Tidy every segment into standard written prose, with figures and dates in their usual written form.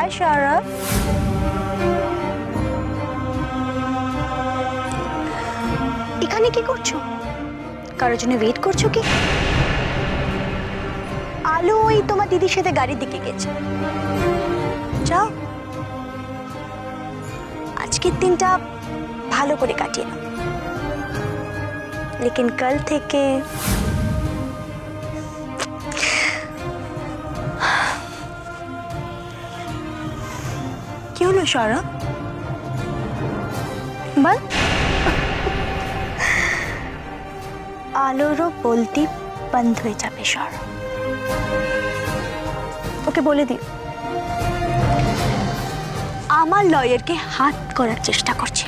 High Sourav. এখানে কি করছো? কারোর জন্য ওয়েট করছো কি? আলো ওই তোমার দিদির সাথে গাড়ির দিকে গেছে। যাও, আজকের দিনটা ভালো করে কাটিয়ে নাও, লেকিন কাল থেকে কি হলো সৌরভ? বল। আলোরও বলতে বন্ধ হয়ে যাবে সৌরভ। ওকে বলে দিও আমার লয়ারকে হাত করার চেষ্টা করছে,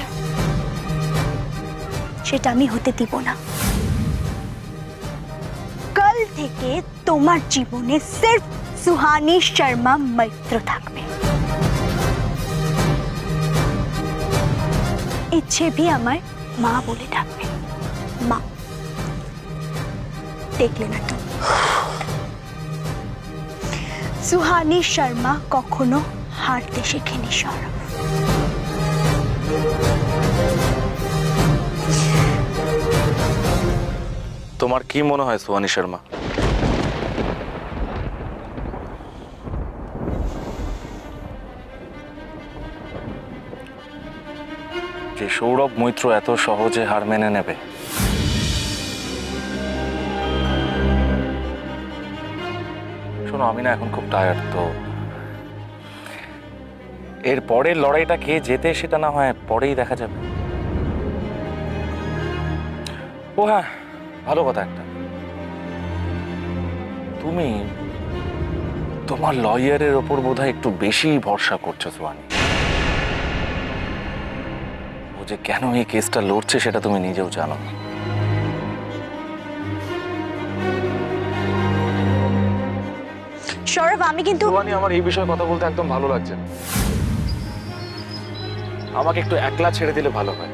সেটা আমি হতে দিব না। কাল থেকে তোমার জীবনে সির্ফ সুহানি শর্মা মৈত্র থাকবে। ইচ্ছে भी আমার মা বলে ডাকবে। মা, দেখলে না তো, সুহানি শর্মা কখনো হারতে শেখেনি সৌরভ। তোমার কি মনে হয় সুহানি শর্মা? যে সৌরভ মৈত্র এত সহজে হার মেনে নেবে? শোনো, আমি না এখন খুব টায়ার্ড, তো এর পরের লড়াইটা কে জেতে সেটা না হয় পরেই দেখা যাবে। ও হ্যাঁ, ভালো কথা একটা, তুমি তোমার লয়ারের ওপর বোধহয় একটু বেশি ভরসা করছো সুহানি। ও যে কেন এই কেসটা লড়ছে সেটা তুমি নিজেও জানো। সৌরভ, আমি কিন্তু সুহানি, আমার এই বিষয়ে কথা বলতে একদম ভালো লাগছে না। আমাকে একটু একলা ছেড়ে দিলে ভালো হয়।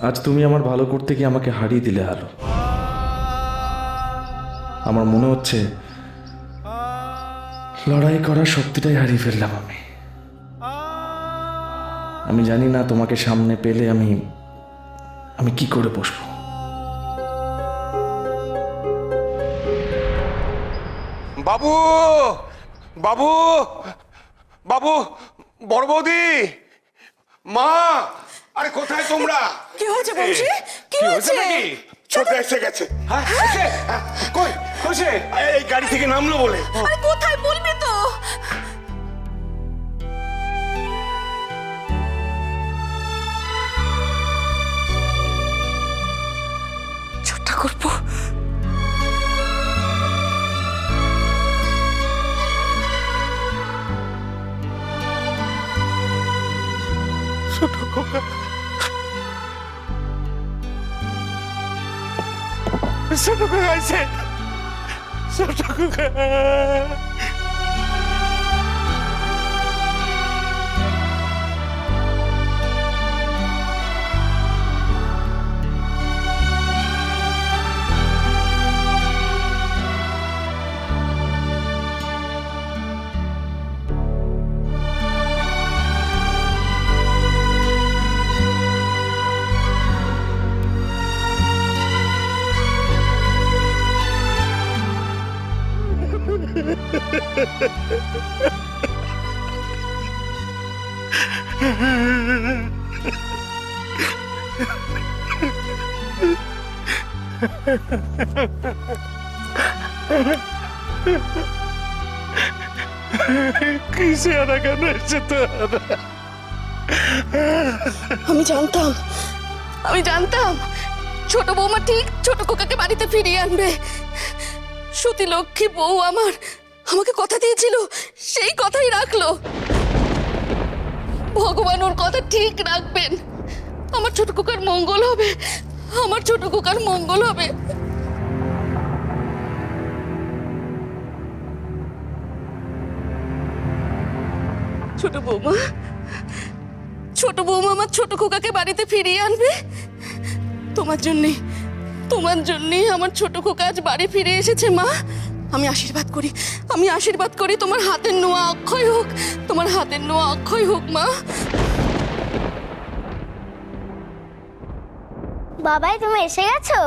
আজ তুমি আমার ভালো করতে গিয়ে আমাকে হারিয়ে দিলে আলো। আমার মনে হচ্ছে লড়াই করার শক্তিটাই হারিয়ে ফেললাম আমি। আমি জানি না তোমাকে সামনে পেলে আমি কি করে বসবো। বাবু, বাবু, বাবু, বড় বৌদি, মা, আরে কোথায় তোমরা? কি হয়েছে বলছি? কি হয়েছে? নাকি ছোট এসে গেছে? হ্যাঁ, এসে? কই কইছে? এই গাড়ি থেকে নামলো বলে। আরে কোথায় বলবি তো? ছোট করব। ছোট খোকা, ছোট খোকা আছে, ছোট খোকা। কিসে আনা কেন এসছে তো? আমি জানতাম ছোট বৌমা ঠিক ছোট খোকাকে বাড়িতে ফিরিয়ে আনবে। সতী লক্ষ্মী বউ আমাকে কথা দিয়েছিল, সেই কথাই রাখলো। ভগবান ওর কথা ঠিক রাখবেন। আমার ছোট খোকার মঙ্গল হবে, আমার ছোট খোকার মঙ্গল হবে। ছোট বৌমা, ছোট বৌমা আমার ছোট খোকাকে বাড়িতে ফিরিয়ে আনবে। তোমার জন্যে আমার ছোট খোকা আজ বাড়ি ফিরে এসেছে মা। আমি আশীর্বাদ করি তোমার হাতের নোয়া অক্ষয় হোক, তোমার হাতের নোয়া অক্ষয় হোক মা। বাবাই তুমি এসে গেছো?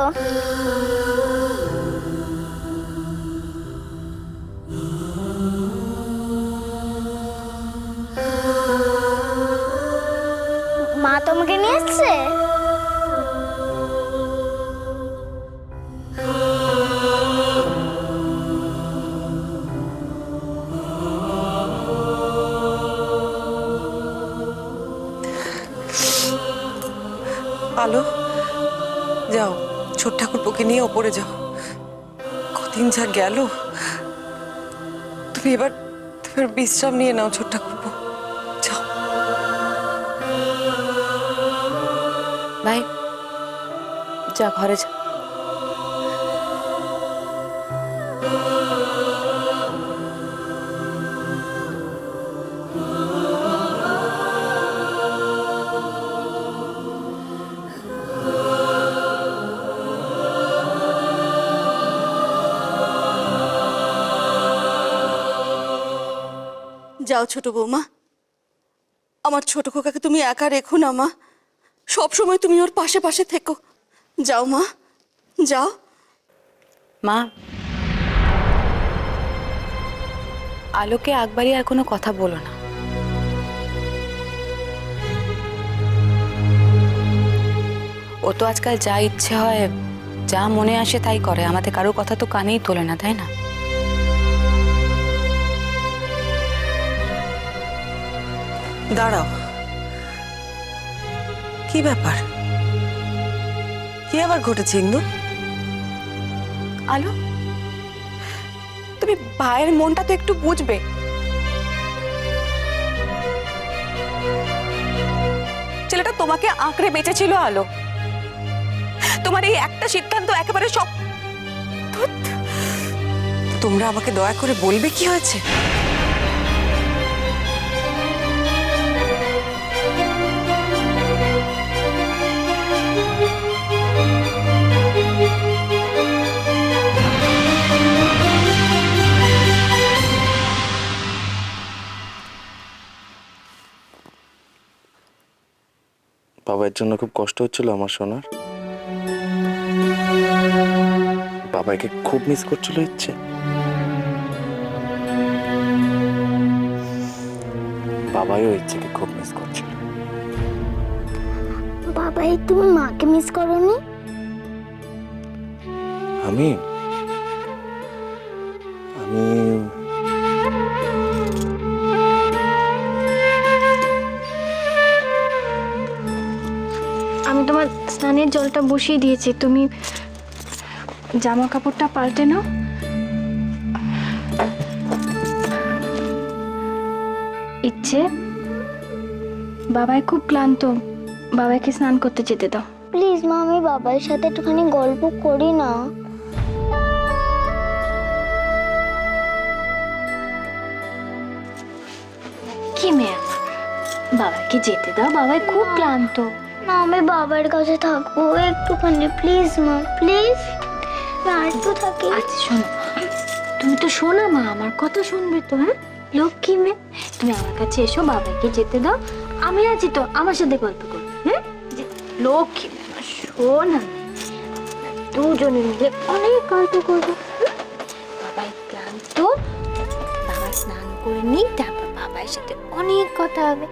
মা তোমাকে নিয়ে এসছে? আলো, যাও ছোট ঠাকুরপোকে নিয়ে ওপরে যাও। কদিন যা গেল, তুমি এবার বিশ্রাম নিয়ে নাও ছোট ঠাকুরপো, যাও। ভাই যা ঘরে যা। যাও ছোট বৌমা, আমার ছোট খোকাকে তুমি একা রেখো না মা, সব সময় তুমি ওর পাশে পাশে থেকো। যাও মা, যাও। মা, আলোকে একবারই আর কোনো কথা বলো না। ও তো আজকাল যা ইচ্ছে হয়, যা মনে আসে তাই করে, আমাদের কারোর কথা তো কানেই তোলে না, তাই না? দাঁড়াও, কি ব্যাপার? কি আবার ঘটেছে ইন্দু? আলো, তুমি ভাইয়ের মনটা তো একটু বুঝবে। ছেলেটা তোমাকে আঁকড়ে বেঁচেছিল আলো, তোমার এই একটা সিদ্ধান্ত একেবারে সব। তোমরা আমাকে দয়া করে বলবে কি হয়েছে? বাবার জন্য খুব কষ্ট হচ্ছিল আমার সোনার। বাবাকে খুব মিস করছিল ইচ্ছে। বাবাইও ইচ্ছেকে খুব মিস করছিল। বাবাই তুমি মাকে মিস করোনি? আমি আমি তোমার স্নানের জলটা বসিয়ে দিয়েছি, তুমি জামা কাপড়টা পাল্টে নাও। ইচ্ছে, বাবাই খুব ক্লান্ত, বাবাইকে স্নান করতে যেতে দাও। প্লিজ মা, আমি বাবার সাথে একটুখানি গল্প করি না। কি মেয়ে, বাবাকে যেতে দাও, বাবাই খুব ক্লান্ত। না, আমি বাবার কাছে থাকবো একটুখানি, প্লিজ মা, প্লিজ। আর একটু থাকি। আচ্ছা শোনো, তুমি তো শোনো মা, আমার কথা শুনবে তো? হ্যাঁ লক্ষ্মী মেয়ে, তুমি আমার কাছে এসো, বাবাকে যেতে দাও, আমি আছি তো, আমার সাথে গল্প করবে। হ্যাঁ লক্ষ্মী মেয়ে, শোনা, দুজনে মিলে অনেক গল্প করবো। বাবাই ক্লান্ত, বাবা স্নান করে নি, তারপর বাবার সাথে অনেক কথা হবে।